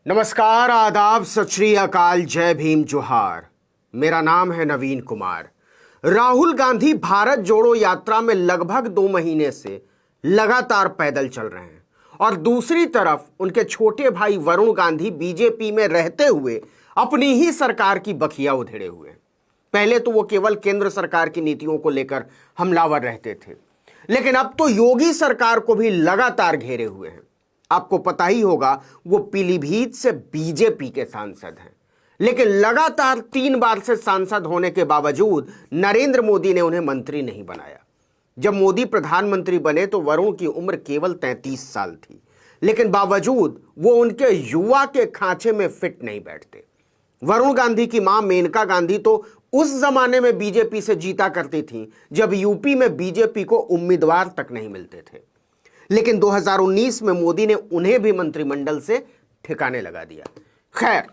नमस्कार, आदाब, सत श्री अकाल, जय भीम, जोहार। मेरा नाम है नवीन कुमार। राहुल गांधी भारत जोड़ो यात्रा में लगभग 2 महीने से लगातार पैदल चल रहे हैं और दूसरी तरफ उनके छोटे भाई वरुण गांधी बीजेपी में रहते हुए अपनी ही सरकार की बखिया उधेड़े हुए हैं। पहले तो वो केवल केंद्र सरकार की नीतियों को लेकर हमलावर रहते थे, लेकिन अब तो योगी सरकार को भी लगातार घेरे हुए हैं। आपको पता ही होगा, वो पीलीभीत से बीजेपी के सांसद हैं, लेकिन लगातार 3 बार से सांसद होने के बावजूद नरेंद्र मोदी ने उन्हें मंत्री नहीं बनाया। जब मोदी प्रधानमंत्री बने तो वरुण की उम्र केवल 33 साल थी, लेकिन बावजूद वो उनके युवा के खांचे में फिट नहीं बैठते। वरुण गांधी की मां मेनका गांधी तो उस जमाने में बीजेपी से जीता करती थी जब यूपी में बीजेपी को उम्मीदवार तक नहीं मिलते थे, लेकिन 2019 में मोदी ने उन्हें भी मंत्रिमंडल से ठिकाने लगा दिया। खैर,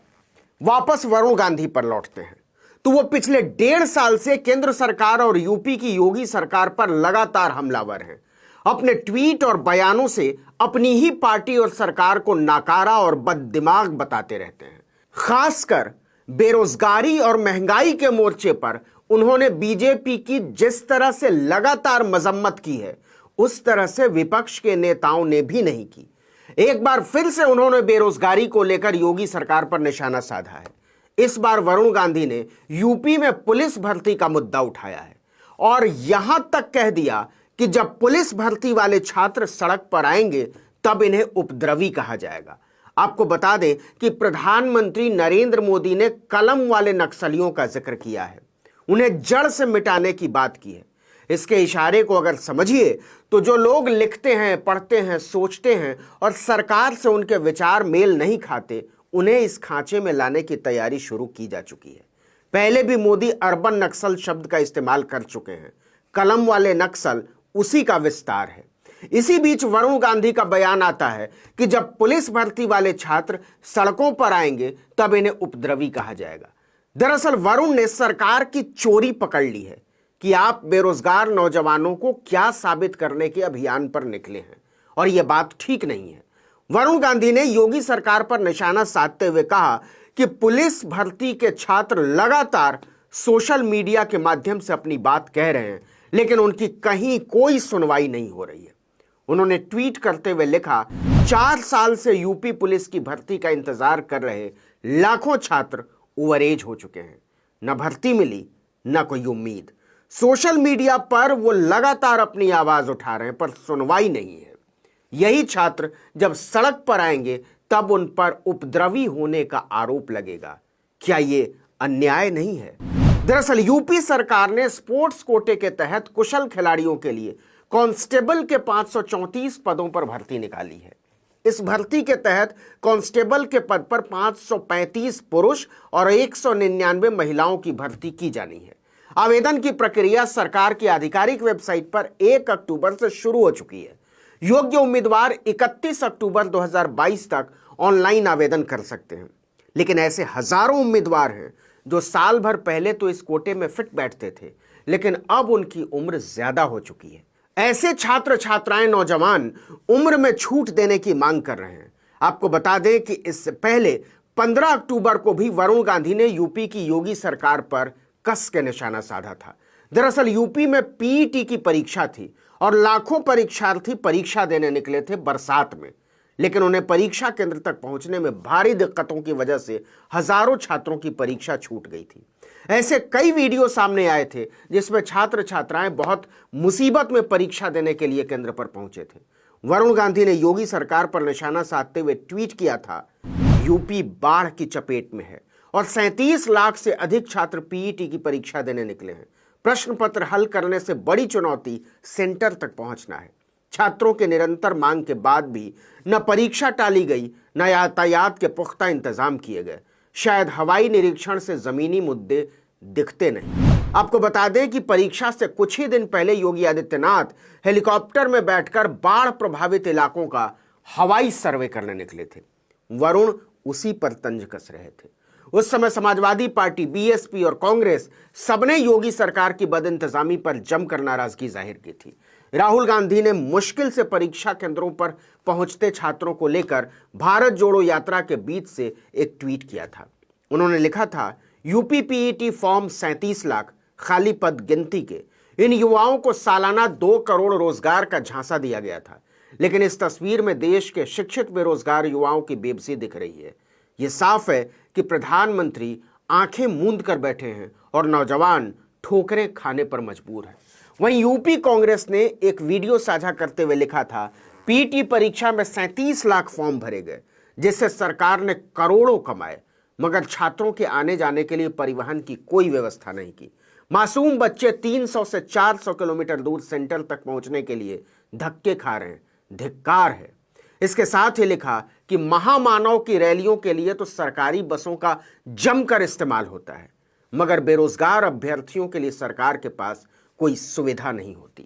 वापस वरुण गांधी पर लौटते हैं तो वो पिछले 1.5 साल से केंद्र सरकार और यूपी की योगी सरकार पर लगातार हमलावर हैं। अपने ट्वीट और बयानों से अपनी ही पार्टी और सरकार को नाकारा और बददिमाग बताते रहते हैं। खासकर बेरोजगारी और महंगाई के मोर्चे पर उन्होंने बीजेपी की जिस तरह से लगातार मजम्मत की है, उस तरह से विपक्ष के नेताओं ने भी नहीं की। एक बार फिर से उन्होंने बेरोजगारी को लेकर योगी सरकार पर निशाना साधा है। इस बार वरुण गांधी ने यूपी में पुलिस भर्ती का मुद्दा उठाया है और यहां तक कह दिया कि जब पुलिस भर्ती वाले छात्र सड़क पर आएंगे तब इन्हें उपद्रवी कहा जाएगा। आपको बता दें कि प्रधानमंत्री नरेंद्र मोदी ने कलम वाले नक्सलियों का जिक्र किया है, उन्हें जड़ से मिटाने की बात की है। इसके इशारे को अगर समझिए तो जो लोग लिखते हैं, पढ़ते हैं, सोचते हैं और सरकार से उनके विचार मेल नहीं खाते, उन्हें इस खांचे में लाने की तैयारी शुरू की जा चुकी है। पहले भी मोदी अर्बन नक्सल शब्द का इस्तेमाल कर चुके हैं। कलम वाले नक्सल उसी का विस्तार है। इसी बीच वरुण गांधी का बयान आता है कि जब पुलिस भर्ती वाले छात्र सड़कों पर आएंगे तब इन्हें उपद्रवी कहा जाएगा। दरअसल वरुण ने सरकार की चोरी पकड़ ली है कि आप बेरोजगार नौजवानों को क्या साबित करने के अभियान पर निकले हैं, और यह बात ठीक नहीं है। वरुण गांधी ने योगी सरकार पर निशाना साधते हुए कहा कि पुलिस भर्ती के छात्र लगातार सोशल मीडिया के माध्यम से अपनी बात कह रहे हैं, लेकिन उनकी कहीं कोई सुनवाई नहीं हो रही है। उन्होंने ट्वीट करते हुए लिखा, 4 साल से यूपी पुलिस की भर्ती का इंतजार कर रहे लाखों छात्र ओवरएज हो चुके हैं। न भर्ती मिली, न कोई उम्मीद। सोशल मीडिया पर वो लगातार अपनी आवाज उठा रहे हैं, पर सुनवाई नहीं है। यही छात्र जब सड़क पर आएंगे तब उन पर उपद्रवी होने का आरोप लगेगा। क्या ये अन्याय नहीं है? दरअसल यूपी सरकार ने स्पोर्ट्स कोटे के तहत कुशल खिलाड़ियों के लिए कांस्टेबल के 534 पदों पर भर्ती निकाली है। इस भर्ती के तहत कांस्टेबल के पद पर 535 पुरुष और 199 महिलाओं की भर्ती की जानी है। आवेदन की प्रक्रिया सरकार की आधिकारिक वेबसाइट पर 1 अक्टूबर से शुरू हो चुकी है। योग्य उम्मीदवार 31 अक्टूबर 2022 तक ऑनलाइन आवेदन कर सकते हैं, लेकिन ऐसे हजारों उम्मीदवार हैं जो साल भर पहले तो इस कोटे में फिट बैठते थे, लेकिन अब उनकी उम्र ज्यादा हो चुकी है। ऐसे छात्र छात्राएं, नौजवान उम्र में छूट देने की मांग कर रहे हैं। आपको बता दें कि इससे पहले 15 अक्टूबर को भी वरुण गांधी ने यूपी की योगी सरकार पर कस के निशाना साधा था। दरअसल यूपी में पीईटी की परीक्षा थी और लाखों परीक्षार्थी परीक्षा देने निकले थे बरसात में, लेकिन उन्हें परीक्षा केंद्र तक पहुंचने में भारी दिक्कतों की वजह से हजारों छात्रों की परीक्षा छूट गई थी। ऐसे कई वीडियो सामने आए थे जिसमें छात्र छात्राएं बहुत मुसीबत में परीक्षा देने के लिए केंद्र पर पहुंचे थे। वरुण गांधी ने योगी सरकार पर निशाना साधते हुए ट्वीट किया था, यूपी बाढ़ की चपेट में है और 37 लाख से अधिक छात्र पीईटी की परीक्षा देने निकले हैं। प्रश्न पत्र हल करने से बड़ी चुनौती सेंटर तक पहुंचना है। छात्रों के निरंतर मांग के बाद भी न परीक्षा टाली गई, न यातायात के पुख्ता इंतजाम किए गए। शायद हवाई निरीक्षण से जमीनी मुद्दे दिखते नहीं। आपको बता दें कि परीक्षा से कुछ ही दिन पहले योगी आदित्यनाथ हेलीकॉप्टर में बैठकर बाढ़ प्रभावित इलाकों का हवाई सर्वे करने निकले थे। वरुण उसी पर तंज कस रहे थे। उस समय समाजवादी पार्टी, बीएसपी और कांग्रेस सबने योगी सरकार की बदइंतजामी पर जमकर नाराजगी जाहिर की थी। राहुल गांधी ने मुश्किल से परीक्षा केंद्रों पर पहुंचते छात्रों को लेकर भारत जोड़ो यात्रा के बीच से एक ट्वीट किया था। उन्होंने लिखा था, यूपी पीईटी फॉर्म 37 लाख, खाली पद गिनती के। इन युवाओं को सालाना 2 करोड़ रोजगार का झांसा दिया गया था, लेकिन इस तस्वीर में देश के शिक्षित बेरोजगार युवाओं की बेबसी दिख रही है। यह साफ है कि प्रधानमंत्री आंखें मूंद कर बैठे हैं और नौजवान ठोकरें खाने पर मजबूर हैं। वहीं यूपी कांग्रेस ने एक वीडियो साझा करते हुए लिखा था, पीटी परीक्षा में 37 लाख फॉर्म भरे गए, जिससे सरकार ने करोड़ों कमाए, मगर छात्रों के आने जाने के लिए परिवहन की कोई व्यवस्था नहीं की। मासूम बच्चे 300 से 400 किलोमीटर दूर सेंटर तक पहुंचने के लिए धक्के खा रहे हैं। धिक्कार है। इसके साथ ही लिखा कि महामानव की रैलियों के लिए तो सरकारी बसों का जमकर इस्तेमाल होता है, मगर बेरोजगार अभ्यर्थियों के लिए सरकार के पास कोई सुविधा नहीं होती।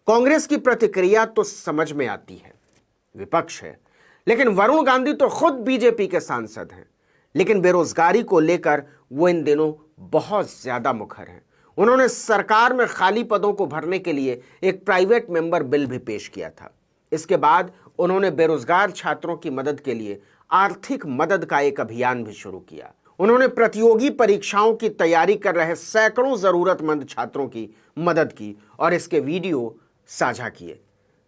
कांग्रेस की प्रतिक्रिया तो समझ में आती है, विपक्ष है, लेकिन वरुण गांधी तो खुद बीजेपी के सांसद हैं, लेकिन बेरोजगारी को लेकर वो इन दिनों बहुत ज्यादा मुखर हैं। उन्होंने सरकार में खाली पदों को भरने के लिए एक प्राइवेट मेंबर बिल भी पेश किया था। इसके बाद उन्होंने बेरोजगार छात्रों की मदद के लिए आर्थिक मदद का एक अभियान भी शुरू किया। उन्होंने प्रतियोगी परीक्षाओं की तैयारी कर रहे सैकड़ों जरूरतमंद छात्रों की मदद की और इसके वीडियो साझा किए।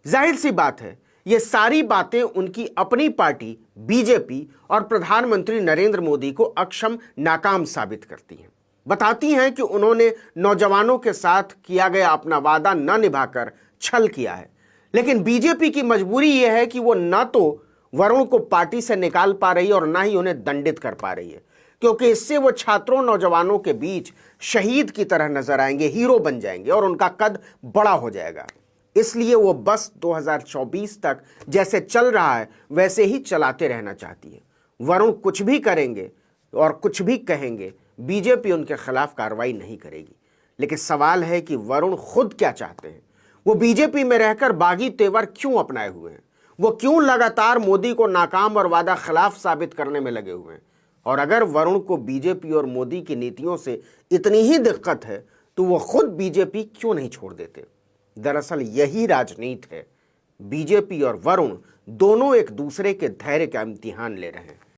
जाहिर सी बात है, ये सारी बातें उनकी अपनी पार्टी बीजेपी और प्रधानमंत्री नरेंद्र मोदी को अक्षम नाकाम साबित करती हैं। बताती हैं कि उन्होंने नौजवानों के साथ किया गया अपना वादा न निभाकर छल किया है। लेकिन बीजेपी की मजबूरी यह है कि वो न तो वरुण को पार्टी से निकाल पा रही है और न ही उन्हें दंडित कर पा रही है, क्योंकि इससे वो छात्रों नौजवानों के बीच शहीद की तरह नजर आएंगे, हीरो बन जाएंगे और उनका कद बड़ा हो जाएगा। इसलिए वो बस 2024 तक जैसे चल रहा है वैसे ही चलाते रहना चाहती है। वरुण कुछ भी करेंगे और कुछ भी कहेंगे, बीजेपी उनके खिलाफ कार्रवाई नहीं करेगी। लेकिन सवाल है कि वरुण खुद क्या चाहते हैं। वो बीजेपी में रहकर बागी तेवर क्यों अपनाए हुए हैं? वो क्यों लगातार मोदी को नाकाम और वादा खिलाफ साबित करने में लगे हुए हैं? और अगर वरुण को बीजेपी और मोदी की नीतियों से इतनी ही दिक्कत है तो वो खुद बीजेपी क्यों नहीं छोड़ देते? दरअसल यही राजनीति है। बीजेपी और वरुण दोनों एक दूसरे के धैर्य का इम्तिहान ले रहे हैं।